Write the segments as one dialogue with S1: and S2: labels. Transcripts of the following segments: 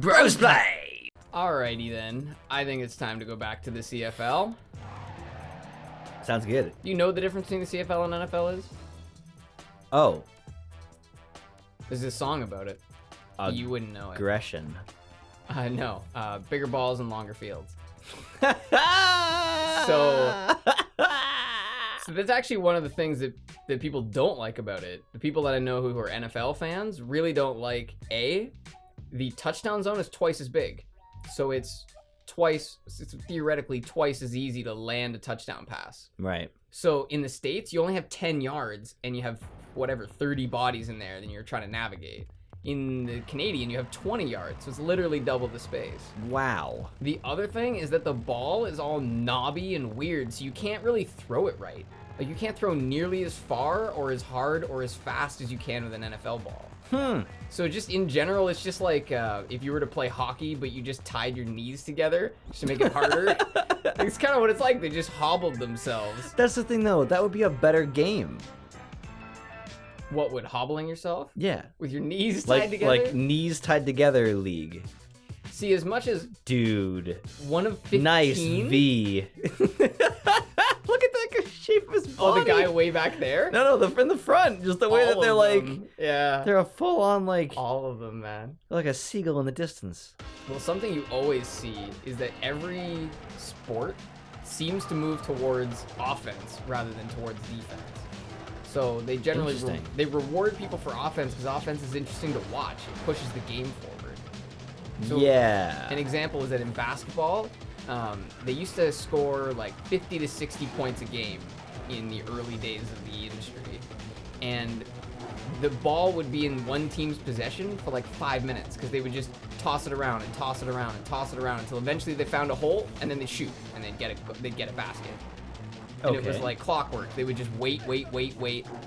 S1: Brosplay!
S2: Alrighty then, I think it's time to go back to the CFL.
S1: Sounds good.
S2: Do you know the difference between the CFL and NFL is?
S1: Oh.
S2: There's a song about it. You wouldn't know it.
S1: Aggression.
S2: No. Bigger balls and longer fields. So that's actually one of the things that people don't like about it. The people that I know who are NFL fans really don't like, the touchdown zone is twice as big. So it's theoretically twice as easy to land a touchdown pass.
S1: Right.
S2: So in the States, you only have 10 yards and you have whatever 30 bodies in there, then you're trying to navigate. In the Canadian, you have 20 yards, so it's literally double the space.
S1: Wow.
S2: The other thing is that the ball is all knobby and weird, so you can't really throw it right. Like, you can't throw nearly as far or as hard or as fast as you can with an NFL ball. So just in general, it's just like if you were to play hockey, but you just tied your knees together just to make it harder. It's kind of what it's like. They just hobbled themselves.
S1: That's the thing, though. That would be a better game.
S2: What, would hobbling yourself?
S1: Yeah.
S2: With your knees tied together?
S1: Like knees tied together league.
S2: See, as much as...
S1: Dude.
S2: One of 15?
S1: Nice V. Look at the shape of his body.
S2: Oh, the guy way back there?
S1: No, in the front. Just the way that they're like...
S2: Yeah.
S1: They're a full-on, like...
S2: All of them, man.
S1: Like a seagull in the distance.
S2: Well, something you always see is that every sport seems to move towards offense rather than towards defense. So they generally they reward people for offense because offense is interesting to watch. It pushes the game forward. So
S1: yeah.
S2: An example is that in basketball, they used to score like 50 to 60 points a game in the early days of the industry. And the ball would be in one team's possession for like 5 minutes because they would just toss it around and toss it around and toss it around until eventually they found a hole and then they shoot and they'd get a basket. And it was like clockwork. They would just wait,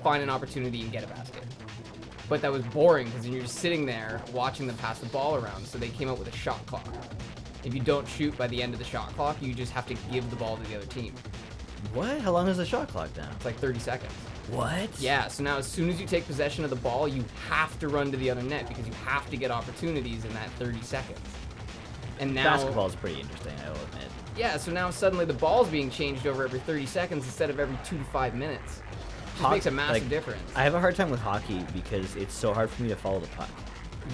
S2: find an opportunity and get a basket. But that was boring because you're just sitting there watching them pass the ball around. So they came up with a shot clock. If you don't shoot by the end of the shot clock, you just have to give the ball to the other team.
S1: What? How long is the shot clock now?
S2: It's like 30 seconds.
S1: What?
S2: Yeah, so now as soon as you take possession of the ball, you have to run to the other net because you have to get opportunities in that 30 seconds. And now
S1: basketball is pretty interesting, I will admit.
S2: Yeah, so now suddenly the ball's being changed over every 30 seconds instead of every 2 to 5 minutes. It makes a massive difference.
S1: I have a hard time with hockey because it's so hard for me to follow the puck.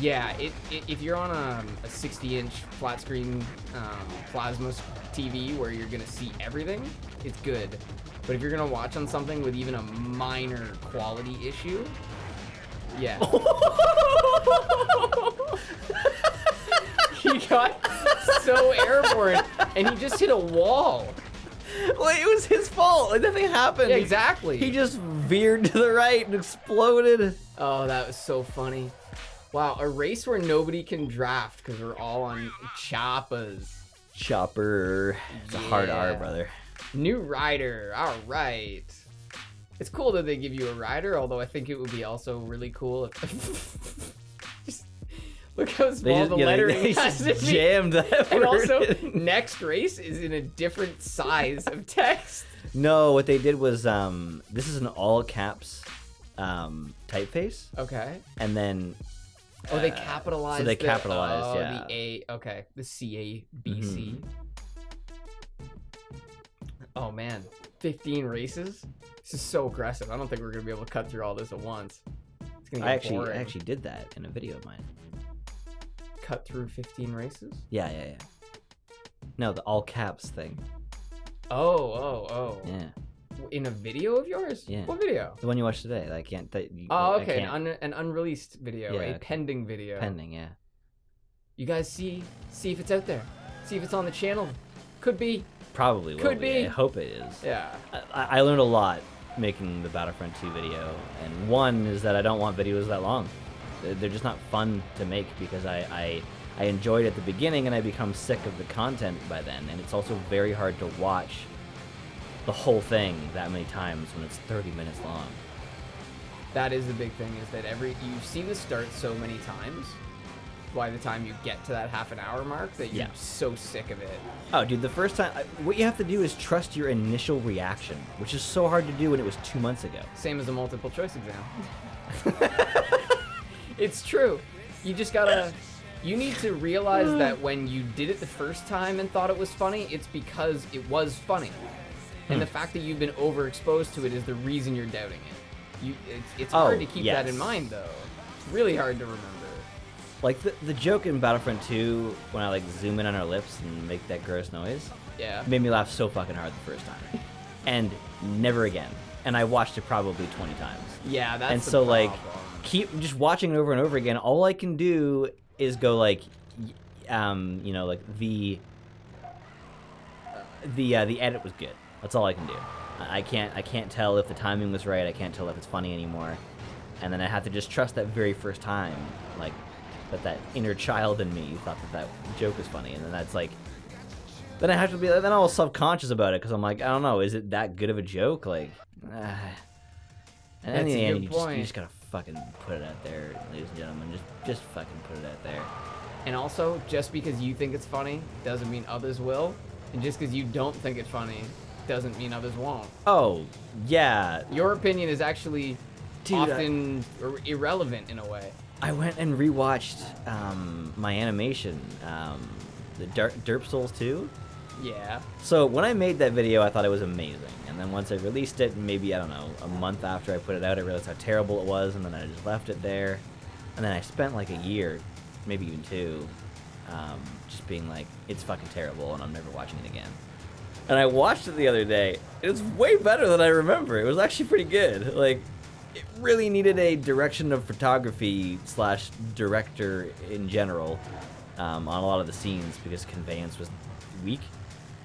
S2: Yeah, if you're on a 60-inch flat screen plasma TV where you're gonna see everything, it's good. But if you're gonna watch on something with even a minor quality issue, yeah. He got so airborne, and he just hit a wall.
S1: Well, it was his fault. Like, nothing happened.
S2: Yeah, exactly.
S1: He just veered to the right and exploded.
S2: Oh, that was so funny. Wow, a race where nobody can draft because we're all on choppas.
S1: Chopper. It's a hard R, brother.
S2: New rider. All right. It's cool that they give you a rider, although I think it would be also really cool if... Just look how small the lettering has to be.
S1: Jammed that
S2: and
S1: word
S2: also,
S1: in.
S2: next race is in a different size of text.
S1: No, what they did was, this is an all caps typeface.
S2: Okay.
S1: And then...
S2: Oh, they capitalized.
S1: So they capitalized,
S2: yeah. The A, okay. The C-A-B-C. Oh, man. 15 races? This is so aggressive. I don't think we're going to be able to cut through all this at once. It's gonna get boring.
S1: I actually did that in a video of mine.
S2: Cut through 15 races?
S1: Yeah. No, the all caps thing.
S2: Oh.
S1: Yeah.
S2: In a video of yours?
S1: Yeah.
S2: What video?
S1: The one you watched today. I can't.
S2: Okay. An unreleased video.
S1: Yeah,
S2: a pending video.
S1: Pending, yeah.
S2: You guys see if it's out there. See if it's on the channel. Could be.
S1: Probably will
S2: Could be.
S1: I hope it is.
S2: Yeah.
S1: I learned a lot making the Battlefront 2 video, and one is that I don't want videos that long. They're just not fun to make because I enjoyed it at the beginning and I become sick of the content by then, and it's also very hard to watch the whole thing that many times when it's 30 minutes long.
S2: That is the big thing, is that you've seen the start so many times, by the time you get to that half an hour mark, that you're so sick of it.
S1: Oh, dude, the first time, what you have to do is trust your initial reaction, which is so hard to do when it was 2 months ago.
S2: Same as a multiple choice exam. It's true. You just gotta You need to realize that when you did it the first time and thought it was funny, it's because it was funny. And the fact that you've been overexposed to it is the reason you're doubting it. It's hard to keep that in mind, though. It's really hard to remember.
S1: Like, the joke in Battlefront 2, when I, like, zoom in on our lips and make that gross noise, made me laugh so fucking hard the first time. And never again. And I watched it probably 20 times.
S2: Yeah, that's
S1: and
S2: the
S1: so,
S2: problem.
S1: like, keep just watching it over and over again. All I can do is go, like, you know, like, the edit was good. That's all I can do. I can't tell if the timing was right. I can't tell if it's funny anymore. And then I have to just trust that very first time, like, that inner child in me thought that joke was funny. And then that's like, then I have to be, then I'm all self-conscious about it because I'm like, I don't know, is it that good of a joke? Like, and in the end, you just gotta fucking put it out there, ladies and gentlemen. Just fucking put it out there.
S2: And also, just because you think it's funny doesn't mean others will. And just because you don't think it's funny doesn't mean others won't.
S1: Oh, yeah.
S2: Your opinion is actually often irrelevant in a way.
S1: I went and rewatched my animation, the Derp Souls 2.
S2: Yeah.
S1: So when I made that video, I thought it was amazing. And then once I released it, maybe, I don't know, a month after I put it out, I realized how terrible it was, and then I just left it there. And then I spent like a year, maybe even 2, just being like, it's fucking terrible, and I'm never watching it again. And I watched it the other day. It was way better than I remember. It was actually pretty good. Like, it really needed a direction of photography / director in general on a lot of the scenes because conveyance was weak.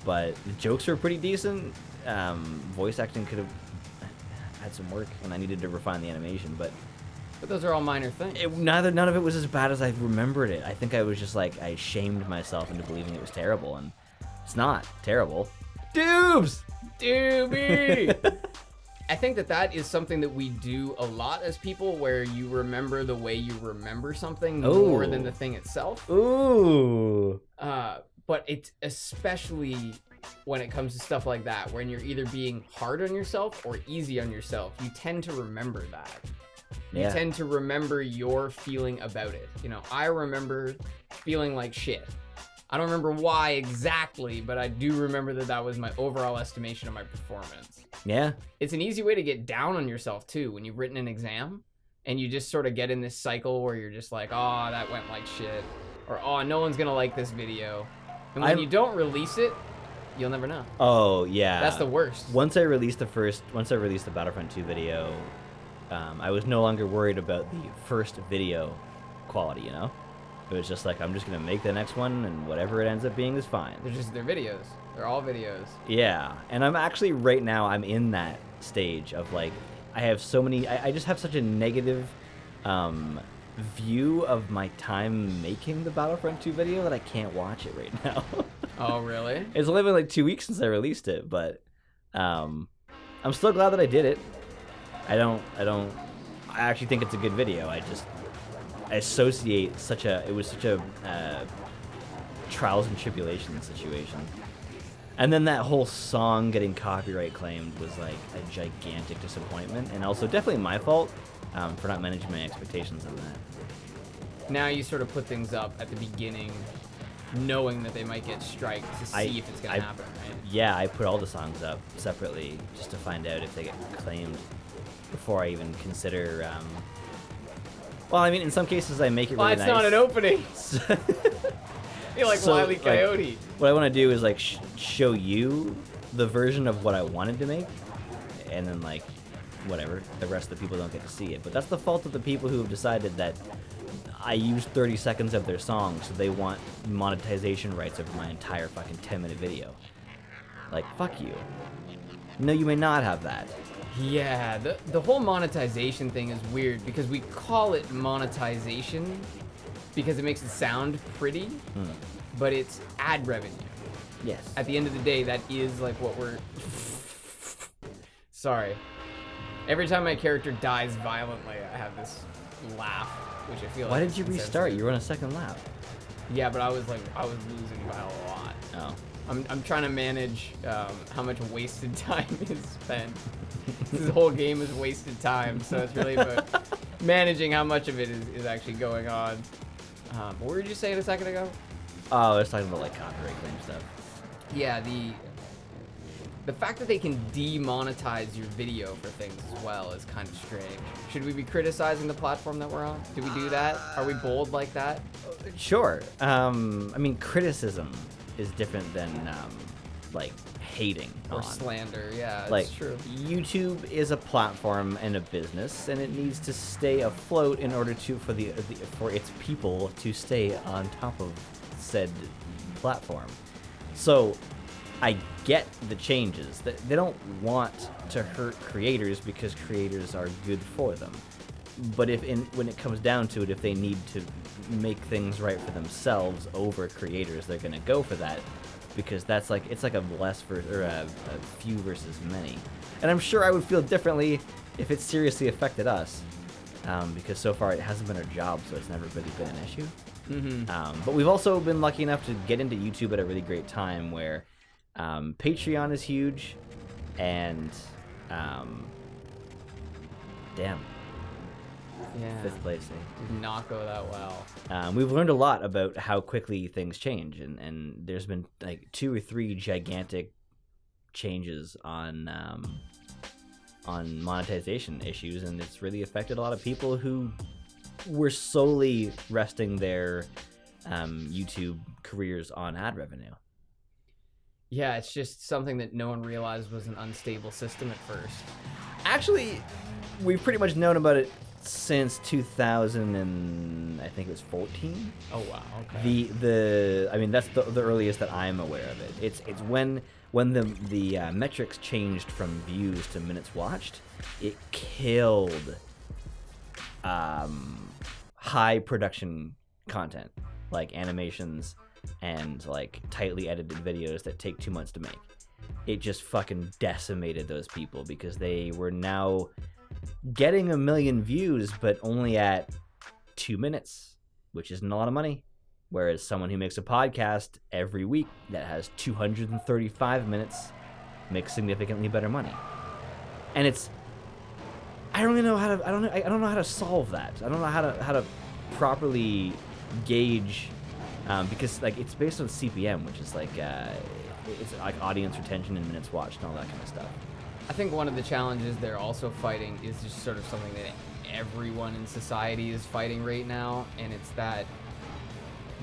S1: But the jokes were pretty decent. Voice acting could have had some work, and I needed to refine the animation. But
S2: those are all minor things.
S1: None of it was as bad as I remembered it. I think I was just like, I shamed myself into believing it was terrible, and it's not terrible. Doobs!
S2: Doobie! I think that is something that we do a lot as people, where you remember the way you remember something more than the thing itself.
S1: Ooh.
S2: But it's especially when it comes to stuff like that, when you're either being hard on yourself or easy on yourself, you tend to remember that. You tend to remember your feeling about it. You know, I remember feeling like shit. I don't remember why exactly, but I do remember that was my overall estimation of my performance.
S1: Yeah.
S2: It's an easy way to get down on yourself, too, when you've written an exam and you just sort of get in this cycle where you're just like, oh, that went like shit. Or, oh, no one's going to like this video. And when you don't release it, you'll never know.
S1: Oh, yeah.
S2: That's the worst.
S1: Once I released the Battlefront 2 video, I was no longer worried about the first video quality, you know? It was just like, I'm just going to make the next one, and whatever it ends up being is fine.
S2: They're videos. They're all videos.
S1: Yeah. And I'm actually, right now, I'm in that stage of, like, I have so many... I just have such a negative view of my time making the Battlefront 2 video that I can't watch it right now.
S2: Oh, really?
S1: It's only been, like, 2 weeks since I released it, but I'm still glad that I did it. I actually think it's a good video. I associate it was such a trials and tribulations situation. And then that whole song getting copyright claimed was like a gigantic disappointment, and also definitely my fault for not managing my expectations of that.
S2: Now you sort of put things up at the beginning, knowing that they might get striked to see if it's going to happen, right?
S1: Yeah, I put all the songs up separately just to find out if they get claimed before I even consider... Well, I mean, in some cases, I make it really nice.
S2: Well, it's not an opening. You're like Wile E. Coyote.
S1: Like, what I want to do is, like, show you the version of what I wanted to make, and then, like, whatever, the rest of the people don't get to see it. But that's the fault of the people who have decided that I used 30 seconds of their song, so they want monetization rights over my entire fucking 10-minute video. Like, fuck you. No, you may not have that.
S2: Yeah, the whole monetization thing is weird because we call it monetization because it makes it sound pretty, but it's ad revenue.
S1: Yes.
S2: At the end of the day, that is like what we're... Sorry. Every time my character dies violently, I have this laugh, which I feel like...
S1: Why did you restart? You were on a second lap.
S2: Yeah, but I was losing by a lot.
S1: Oh.
S2: I'm trying to manage how much wasted time is spent. This whole game is wasted time, so it's really about managing how much of it is actually going on. What were you saying a second ago?
S1: Oh, I was talking about like copyright claim stuff.
S2: Yeah, the fact that they can demonetize your video for things as well is kind of strange. Should we be criticizing the platform that we're on? Do we do that? Are we bold like that?
S1: Sure. I mean, criticism is different than like hating
S2: Or
S1: on.
S2: slander, yeah, it's
S1: Like,
S2: true.
S1: YouTube is a platform and a business, and it needs to stay afloat in order to for its people to stay on top of said platform. So, I get the changes. They don't want to hurt creators because creators are good for them. But when it comes down to it, if they need to make things right for themselves over creators, they're gonna go for that. Because that's like, it's like a few versus many. And I'm sure I would feel differently if it seriously affected us. Because so far it hasn't been our job, so it's never really been an issue.
S2: Mm-hmm.
S1: But we've also been lucky enough to get into YouTube at a really great time where Patreon is huge, and damn,
S2: Yeah.
S1: 5th place. Eh?
S2: Did not go that well.
S1: We've learned a lot about how quickly things change, and there's been like 2 or 3 gigantic changes on monetization issues, and it's really affected a lot of people who were solely resting their YouTube careers on ad revenue.
S2: Yeah, it's just something that no one realized was an unstable system at first.
S1: Actually, we've pretty much known about it since 2000 and I think it was 14.
S2: Oh wow, okay.
S1: I mean, that's the earliest that I'm aware of it. It's when the metrics changed from views to minutes watched, it killed high production content like animations and like tightly edited videos that take 2 months to make. It just fucking decimated those people because they were now getting 1 million views, but only at 2 minutes, which isn't a lot of money. Whereas someone who makes a podcast every week that has 235 minutes makes significantly better money. And I don't know how to solve that. I don't know how to properly gauge, because like it's based on CPM, which is like it's like audience retention and minutes watched and all that kind of stuff.
S2: I think one of the challenges they're also fighting is just sort of something that everyone in society is fighting right now, and it's that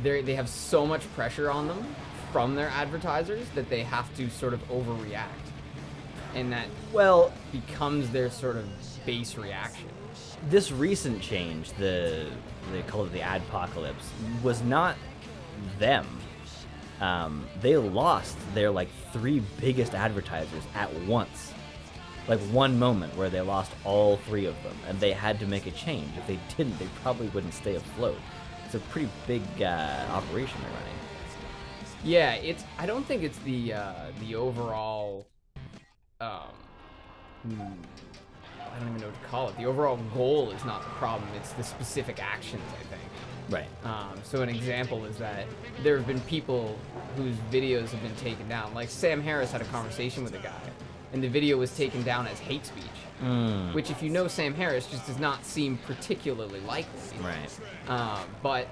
S2: they have so much pressure on them from their advertisers that they have to sort of overreact, and that becomes their sort of base reaction.
S1: This recent change, they call it the adpocalypse, was not them. They lost their like 3 biggest advertisers at once. Like one moment where they lost all 3 of them, and they had to make a change. If they didn't, they probably wouldn't stay afloat. It's a pretty big operation they're running.
S2: Yeah, I don't think it's the overall, I don't even know what to call it. The overall goal is not the problem. It's the specific actions, I think.
S1: Right.
S2: So an example is that there have been people whose videos have been taken down. Like Sam Harris had a conversation with a guy, and the video was taken down as hate speech. Which, if you know Sam Harris, just does not seem particularly likely.
S1: Right.
S2: But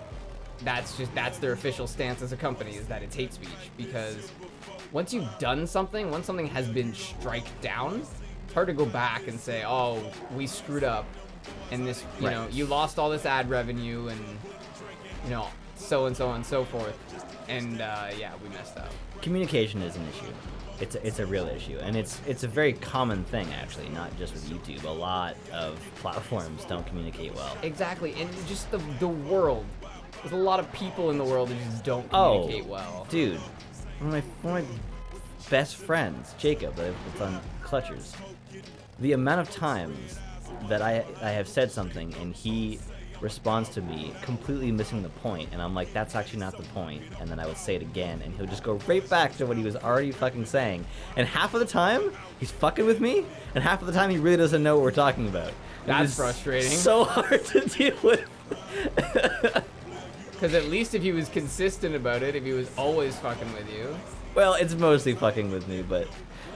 S2: that's their official stance as a company, is that it's hate speech. Because once you've done something, once something has been struck down, it's hard to go back and say, oh, we screwed up, and this, you know, you lost all this ad revenue, and you know, so and so and so forth, and yeah, we messed up.
S1: Communication is an issue. It's a real issue, and it's a very common thing, actually, not just with YouTube. A lot of platforms don't communicate well.
S2: Exactly, and just the world. There's a lot of people in the world that just don't communicate well.
S1: Dude, one of my best friends, Jacob, that's on Clutchers. The amount of times that I have said something and he responds to me completely missing the point, and I'm like, that's actually not the point, and then I would say it again, and he'll just go right back to what he was already fucking saying, and half of the time he's fucking with me, and half of the time he really doesn't know what we're talking about.
S2: That's frustrating.
S1: So hard to deal with.
S2: Because at least if he was consistent about it, if he was always fucking with you.
S1: Well, it's mostly fucking with me, but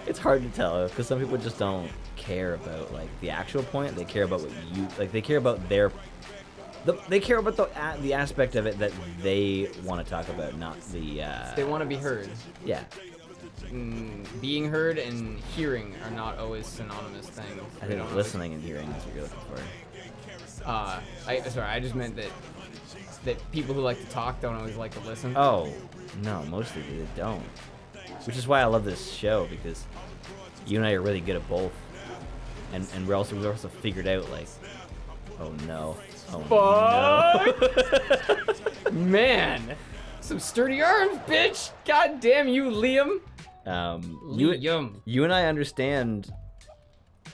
S1: it's hard to tell, because some people just don't care about like the actual point. They care about what you like. They care about They care about the aspect of it that they want to talk about, not the.
S2: They want to be heard.
S1: Yeah.
S2: Being heard and hearing are not always synonymous things.
S1: I think listening and hearing is what you're looking for.
S2: Sorry, I just meant that people who like to talk don't always like to listen.
S1: Oh, no, mostly they don't. Which is why I love this show, because you and I are really good at both, and we've also figured out like, oh no,
S2: Fuck!
S1: no.
S2: Man, some sturdy arms, bitch. God damn you, Liam.
S1: You and I understand.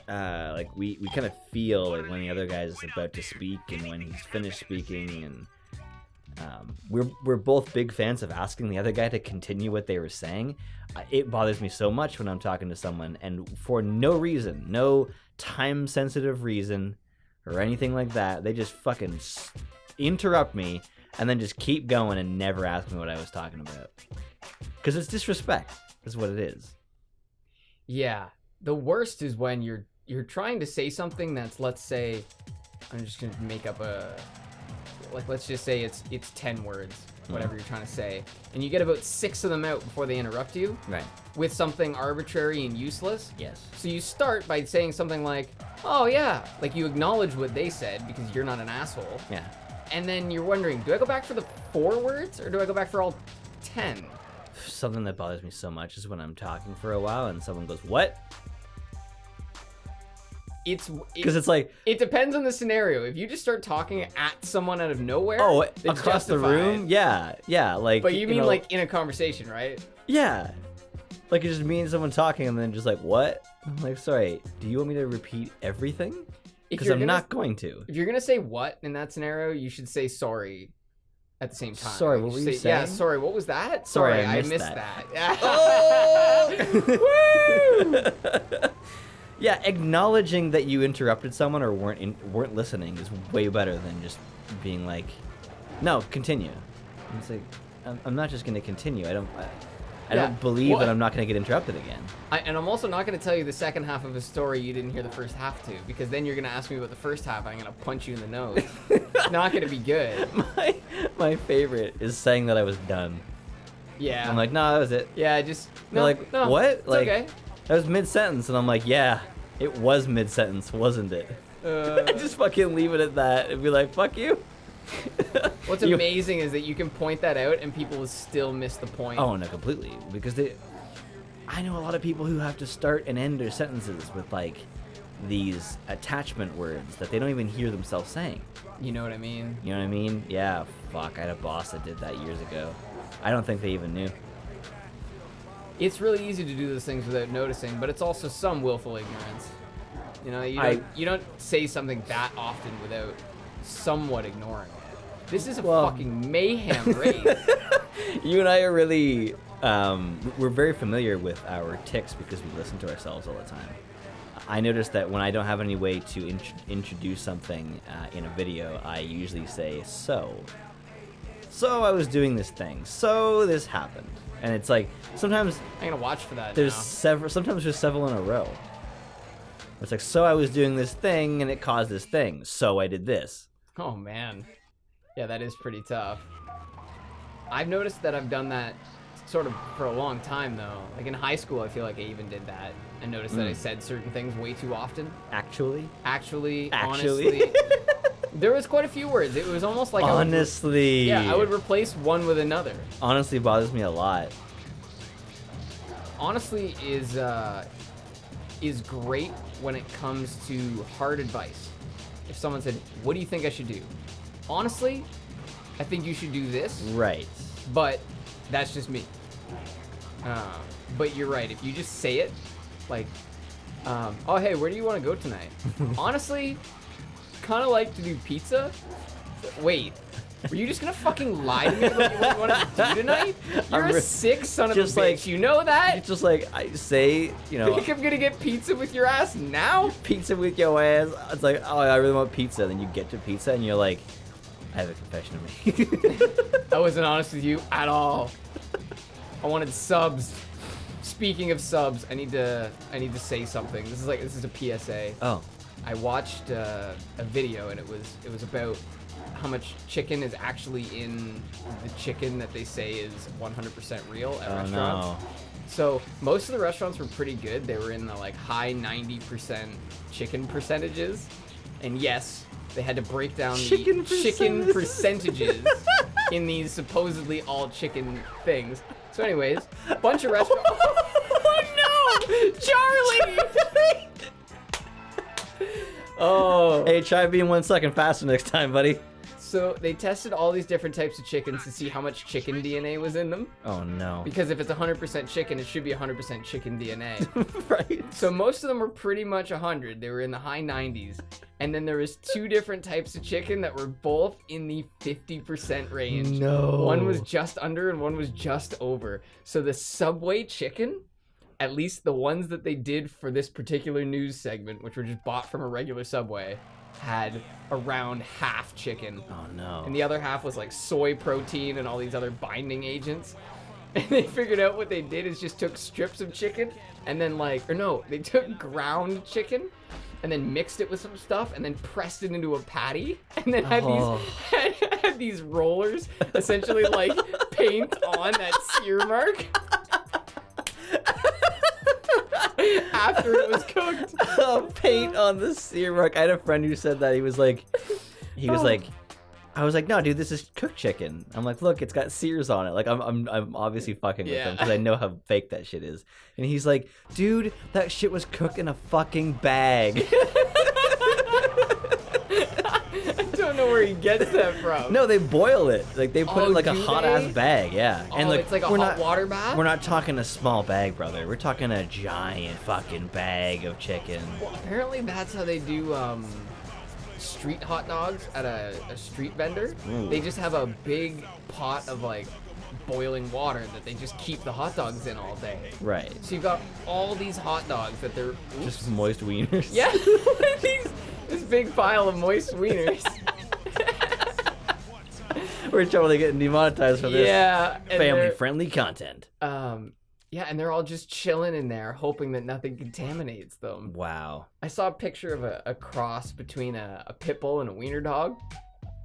S1: Like we kind of feel like when the other guy is about to speak and when he's finished speaking, and we're both big fans of asking the other guy to continue what they were saying. It bothers me so much when I'm talking to someone and for no reason, no time-sensitive reason or anything like that, they just fucking interrupt me and then just keep going and never ask me what I was talking about. Because it's disrespect. That's what it is.
S2: Yeah, the worst is when you're trying to say something that's, let's say, I'm just gonna make up let's just say it's 10 words, whatever you're trying to say, and you get about 6 of them out before they interrupt you.
S1: Right.
S2: With something arbitrary and useless.
S1: Yes.
S2: So you start by saying something like, "Oh yeah," like you acknowledge what they said because you're not an asshole.
S1: Yeah.
S2: And then you're wondering, do I go back for the 4 words or do I go back for all 10?
S1: Something that bothers me so much is when I'm talking for a while and someone goes, "What?" Because it's like,
S2: it depends on the scenario. If you just start talking at someone out of nowhere, it's
S1: across the
S2: justified.
S1: room, yeah, like.
S2: But you mean
S1: know,
S2: like in a conversation, right?
S1: Yeah, like it's just me and someone talking, and then just like, "What?" I'm like, "Sorry, do you want me to repeat everything?" Because I'm not going to.
S2: If you're gonna say "what" in that scenario, you should say "sorry" at the same time.
S1: Sorry, what were you saying?
S2: Yeah, sorry, what was that?
S1: Sorry,
S2: I missed that. Oh!
S1: Yeah, acknowledging that you interrupted someone or weren't listening is way better than just being like, "No, continue." And it's like, I'm not just going to continue. I don't believe that I'm not going to get interrupted again.
S2: And I'm also not going to tell you the second half of a story you didn't hear the first half to, because then you're going to ask me about the first half. I'm going to punch you in the nose. It's not going to be good.
S1: My favorite is saying that I was done.
S2: Yeah.
S1: I'm like, "No, that was it."
S2: Yeah, just
S1: no. Like,
S2: no,
S1: what?
S2: It's
S1: Like,
S2: okay.
S1: That was mid-sentence, and I'm like, "Yeah, it was mid-sentence, wasn't it?" Just fucking leave it at that and be like, "Fuck you."
S2: What's amazing is that you can point that out and people will still miss the point.
S1: Oh no, completely. Because I know a lot of people who have to start and end their sentences with like these attachment words that they don't even hear themselves saying.
S2: You know what I mean?
S1: You know what I mean? Yeah, fuck. I had a boss that did that years ago. I don't think they even knew.
S2: It's really easy to do those things without noticing, but it's also some willful ignorance. You know, you don't say something that often without somewhat ignoring it. This is a fucking mayhem race.
S1: You and I are really, we're very familiar with our tics because we listen to ourselves all the time. I noticed that when I don't have any way to introduce something in a video, I usually say, so I was doing this thing, so this happened. And it's like, sometimes
S2: I'm gonna watch for that.
S1: Sometimes there's several in a row. It's like, so I was doing this thing and it caused this thing, so I did this.
S2: Oh man. Yeah, that is pretty tough. I've noticed that I've done that sort of for a long time though. Like in high school, I feel like I even did that. I noticed that I said certain things way too often. Actually, honestly. There was quite a few words. It was almost like
S1: honestly.
S2: I would replace one with another.
S1: Honestly bothers me a lot.
S2: Honestly is great when it comes to hard advice. If someone said, "What do you think I should do?" Honestly, I think you should do this.
S1: Right.
S2: But that's just me. But you're right. If you just say it, like, "Oh hey, where do you want to go tonight?" Honestly, kind of like to do pizza. Wait, were you just gonna fucking lie to me about what you want to do tonight? You're a sick son of a bitch.
S1: Like,
S2: you know that?
S1: It's just like I say, you know.
S2: You think I'm gonna get pizza with your ass now?
S1: Pizza with your ass. It's like, oh, I really want pizza. Then you get to pizza and you're like, I have a confession to make.
S2: I wasn't honest with you at all. I wanted subs. Speaking of subs, I need to say something. This is a PSA.
S1: Oh.
S2: I watched a video and it was about how much chicken is actually in the chicken that they say is 100% real at restaurants.
S1: No.
S2: So most of the restaurants were pretty good. They were in the like high 90% chicken percentages. And yes, they had to break down the chicken percentages in these supposedly all chicken things. So anyways, a bunch of restaurants. Oh no! Charlie! Oh.
S1: Hey, try being 1 second faster next time, buddy.
S2: So they tested all these different types of chickens to see how much chicken DNA was in them.
S1: Oh no.
S2: Because if it's 100% chicken, it should be 100% chicken DNA.
S1: Right.
S2: So most of them were pretty much 100. They were in the high 90s. And then there was 2 different types of chicken that were both in the 50% range.
S1: No.
S2: One was just under and one was just over. So the Subway chicken, at least the ones that they did for this particular news segment, which were just bought from a regular Subway, had around half chicken.
S1: Oh no.
S2: And the other half was like soy protein and all these other binding agents. And they figured out what they did is just took strips of chicken and then they took ground chicken and then mixed it with some stuff and then pressed it into a patty and then had had these rollers essentially like paint on that sear mark after it was cooked.
S1: Paint on the sear mark. I had a friend who said that. He was like, I was like, no, dude, this is cooked chicken. I'm like, look, it's got sears on it. Like, I'm obviously fucking with him because I know how fake that shit is. And he's like, dude, that shit was cooked in a fucking bag.
S2: I don't know where he gets that from.
S1: No, they boil it. Like, they put it in like a
S2: do
S1: hot
S2: they?
S1: ass bag. Yeah.
S2: Oh,
S1: And like,
S2: it's like a
S1: we're
S2: hot
S1: not,
S2: water bath?
S1: We're not talking a small bag, brother. We're talking a giant fucking bag of chicken.
S2: Well, apparently that's how they do street hot dogs at a street vendor.
S1: Ooh.
S2: They just have a big pot of like boiling water that they just keep the hot dogs in all day.
S1: Right.
S2: So you've got all these hot dogs that they're
S1: Just moist wieners.
S2: yeah, this big pile of moist wieners.
S1: We're totally getting demonetized for this.
S2: Yeah, and
S1: Family-friendly content.
S2: yeah, and they're all just chilling in there, hoping that nothing contaminates them.
S1: Wow.
S2: I saw a picture of a cross between a pit bull and a wiener dog,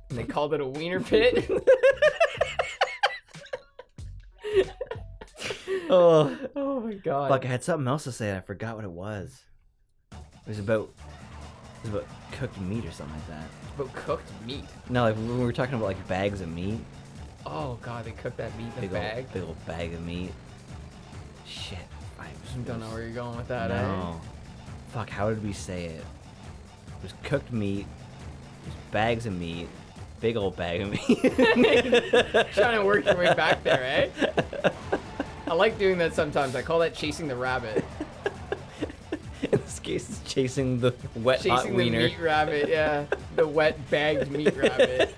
S2: and they called it a wiener pit. Oh my god.
S1: Fuck, I had something else to say and I forgot what it was. It was about cooked meat or something like that.
S2: But cooked meat.
S1: No, like when we were talking about like bags of meat.
S2: Oh god, they cooked that meat in a bag.
S1: Big old bag of meat. Shit. I
S2: Don't know where you're going with that,
S1: No. Fuck, how did we say it? It was cooked meat. It was bags of meat. Big old bag of meat.
S2: Trying to work your way back there, eh? I like doing that sometimes. I call that chasing the rabbit.
S1: In this case, it's chasing the wet hot
S2: Chasing the
S1: wiener.
S2: meat rabbit, yeah. The wet bagged meat rabbit.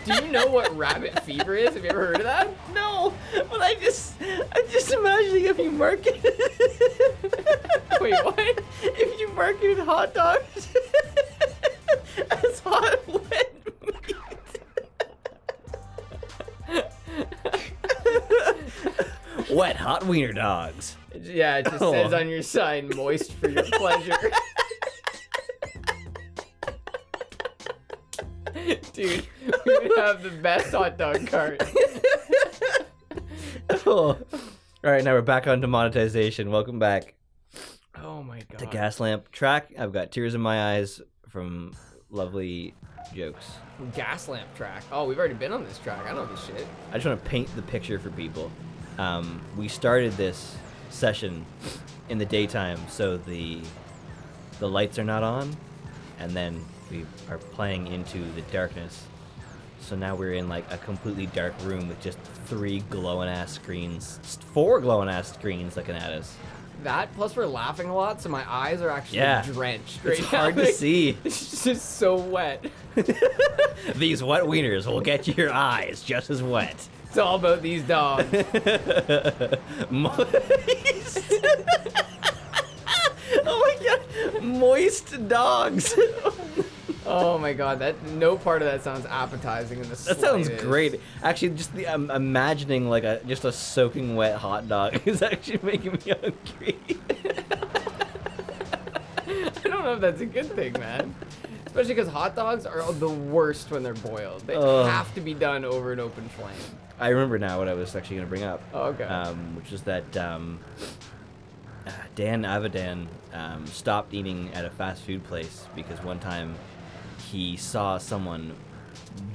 S2: Do you know what rabbit fever is? Have you ever heard of that?
S1: No, but I'm just imagining if you market.
S2: Wait, what?
S1: If you marketed hot dogs as hot wet meat. Wet hot wiener dogs.
S2: Yeah, it just says on your sign, moist for your pleasure. Dude, we would have the best hot dog cart.
S1: Oh. All right, now we're back on to monetization. Welcome back
S2: Oh my god.
S1: to Gas Lamp Track. I've got tears in my eyes from lovely jokes.
S2: Gas lamp track. Oh, we've already been on this track. I know this shit.
S1: I just want to paint the picture for people. We started this session in the daytime, so the lights are not on, and then we are playing into the darkness. So now we're in like a completely dark room with just 3 glowing ass screens, 4 glowing ass screens looking at us.
S2: That, plus we're laughing a lot, so my eyes are actually drenched.
S1: It's
S2: right
S1: hard
S2: now.
S1: to see.
S2: It's just so wet.
S1: These wet wieners will get your eyes just as wet.
S2: It's all about these dogs.
S1: Moist. Oh my god, moist dogs.
S2: Oh my god, no part of that sounds appetizing in the
S1: That sounds
S2: slightest.
S1: great. Actually, just imagining like just a soaking wet hot dog is actually making me hungry.
S2: I don't know if that's a good thing, man. Especially because hot dogs are the worst when they're boiled. They
S1: Ugh.
S2: have to be done over an open flame.
S1: I remember now what I was actually going to bring up.
S2: Oh, okay.
S1: Which is that Dan Avidan stopped eating at a fast food place because one time he saw someone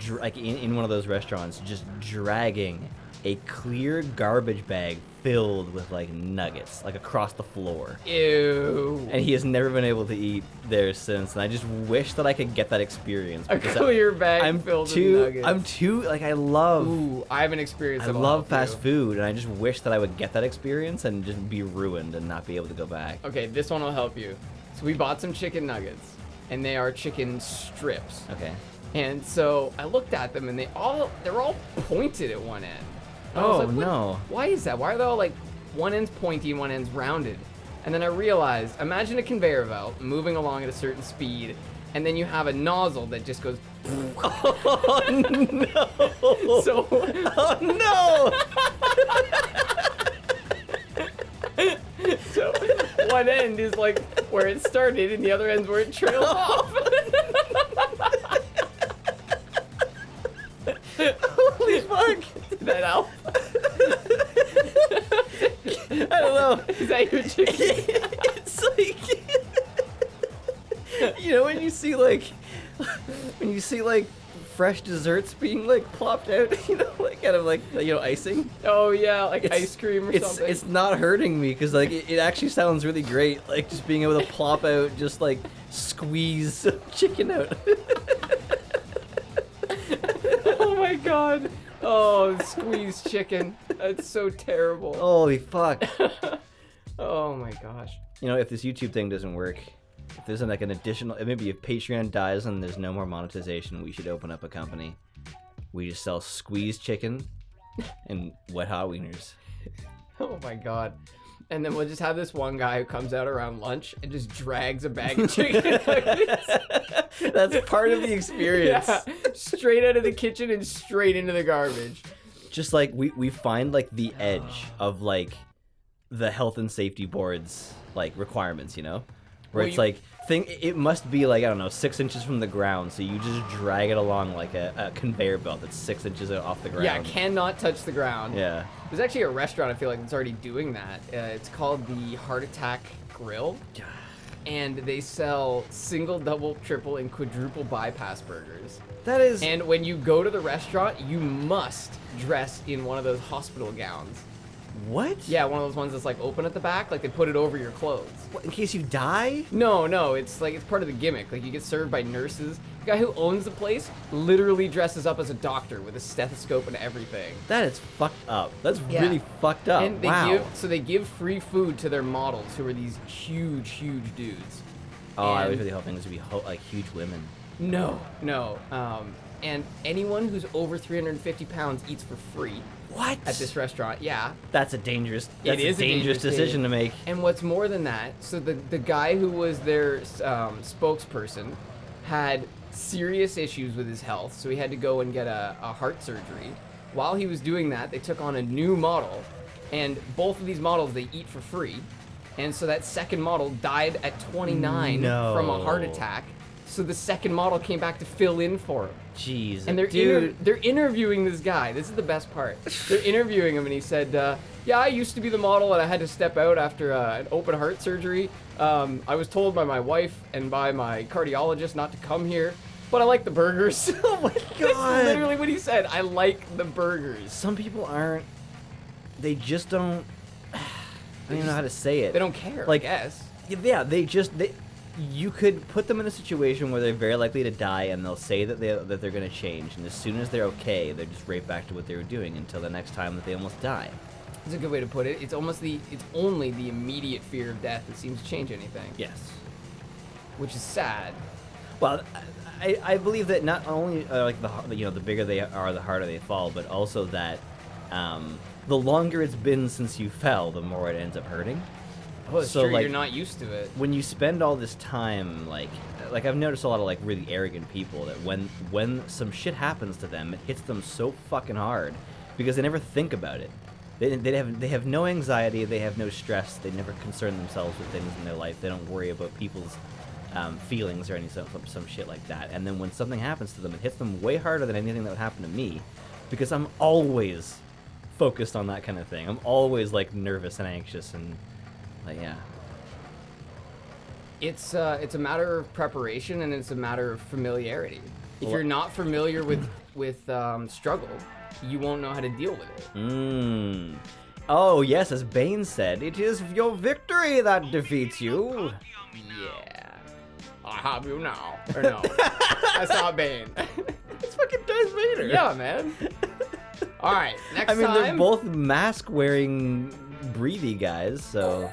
S1: like in one of those restaurants just dragging a clear garbage bag filled with like nuggets like across the floor.
S2: Ew.
S1: And he has never been able to eat there since, and I just wish that I could get that experience.
S2: A clear bag
S1: I'm
S2: filled
S1: too,
S2: with nuggets.
S1: I'm too, like, I love...
S2: Ooh, I have an experience.
S1: I love fast food, and I just wish that I would get that experience and just be ruined and not be able to go back.
S2: Okay, this one will help you. So we bought some chicken nuggets, and they are chicken strips.
S1: Okay.
S2: And so I looked at them, and they're all pointed at one end. And I was
S1: Oh,
S2: like,
S1: no.
S2: Why is that? Why are they all like one end's pointy and one end's rounded? And then I realized, imagine a conveyor belt moving along at a certain speed, and then you have a nozzle that just goes.
S1: Oh, no.
S2: So.
S1: Oh, no.
S2: So one end is like where it started, and the other end's where it trails off.
S1: Holy fuck.
S2: Did that help?
S1: I don't know.
S2: Is that your chicken?
S1: It's like... You know when you see like fresh desserts being like plopped out, you know, like out of like, you know, icing.
S2: Oh yeah, like ice cream or something.
S1: It's not hurting me because like it actually sounds really great, like just being able to plop out, just like squeeze some chicken out.
S2: Oh my god. Oh, squeezed chicken. That's so terrible.
S1: Holy fuck.
S2: Oh my gosh.
S1: You know, if this YouTube thing doesn't work, if there's like an additional, maybe if Patreon dies and there's no more monetization, we should open up a company. We just sell squeezed chicken and wet hot wieners.
S2: Oh my god. And then we'll just have this one guy who comes out around lunch and just drags a bag of chicken nuggets.
S1: That's part of the experience.
S2: Yeah, straight out of the kitchen and straight into the garbage.
S1: Just like we find like the edge of like the health and safety board's like requirements, you know? Where
S2: Well,
S1: it's like it must be like, I don't know, 6 inches from the ground, so you just drag it along like a conveyor belt that's 6 inches off the ground.
S2: Yeah, cannot touch the ground.
S1: Yeah.
S2: There's actually a restaurant I feel like that's already doing that. It's called the Heart Attack Grill, and they sell single, double, triple, and quadruple bypass burgers.
S1: That is...
S2: And when you go to the restaurant, you must dress in one of those hospital gowns.
S1: What?
S2: Yeah, one of those ones that's like open at the back, like they put it over your clothes.
S1: What, in case you die?
S2: No, it's like it's part of the gimmick. Like you get served by nurses. The guy who owns the place literally dresses up as a doctor with a stethoscope and everything.
S1: That is fucked up. That's
S2: Yeah.
S1: really fucked up.
S2: And they
S1: wow.
S2: they give free food to their models who are these huge dudes.
S1: Oh, I was
S2: And-
S1: really hoping this would be like huge women.
S2: No. And anyone who's over 350 pounds eats for free
S1: What?
S2: at this restaurant. Yeah.
S1: That's a dangerous.
S2: It
S1: That's
S2: is
S1: a dangerous decision to make.
S2: And what's more than that, so the guy who was their spokesperson had serious issues with his health, so he had to go and get a heart surgery. While he was doing that, they took on a new model, and both of these models they eat for free. And so that second model died at 29
S1: No.
S2: from a heart attack. So the second model came back to fill in for him.
S1: Jeez.
S2: And they're
S1: dude.
S2: they're interviewing this guy. This is the best part. They're interviewing him, and he said, "Yeah, I used to be the model, and I had to step out after an open heart surgery. I was told by my wife and by my cardiologist not to come here, but I like the burgers."
S1: Oh my
S2: That's
S1: god.
S2: literally what he said. I like the burgers.
S1: Some people aren't. They just don't. I don't even know how to say it.
S2: They don't care.
S1: Like,
S2: I guess.
S1: Yeah, you could put them in a situation where they're very likely to die, and they'll say that they're going to change, and as soon as they're okay, they're just right back to what they were doing until the next time that they almost die.
S2: That's a good way to put it. It's only the immediate fear of death that seems to change anything.
S1: Yes.
S2: Which is sad.
S1: Well, I believe that not only like the bigger they are, the harder they fall, but also that the longer it's been since you fell, the more it ends up hurting.
S2: Oh, it's
S1: So,
S2: true.
S1: like,
S2: You're not used to it.
S1: When you spend all this time, like I've noticed a lot of like really arrogant people that when some shit happens to them, it hits them so fucking hard because they never think about it. They have no anxiety, they have no stress, they never concern themselves with things in their life. They don't worry about people's feelings or some shit like that. And then when something happens to them, it hits them way harder than anything that would happen to me, because I'm always focused on that kind of thing. I'm always like nervous and anxious and like, yeah.
S2: It's a matter of preparation, and it's a matter of familiarity. If you're not familiar with struggle, you won't know how to deal with it.
S1: Oh yes, as Bane said, it is your victory that defeats you.
S2: Yeah. I have you now. Or no, that's not Bane.
S1: It's fucking Darth Vader.
S2: Yeah, man. All right, next
S1: I mean,
S2: time.
S1: they're both mask-wearing, breathy guys, so...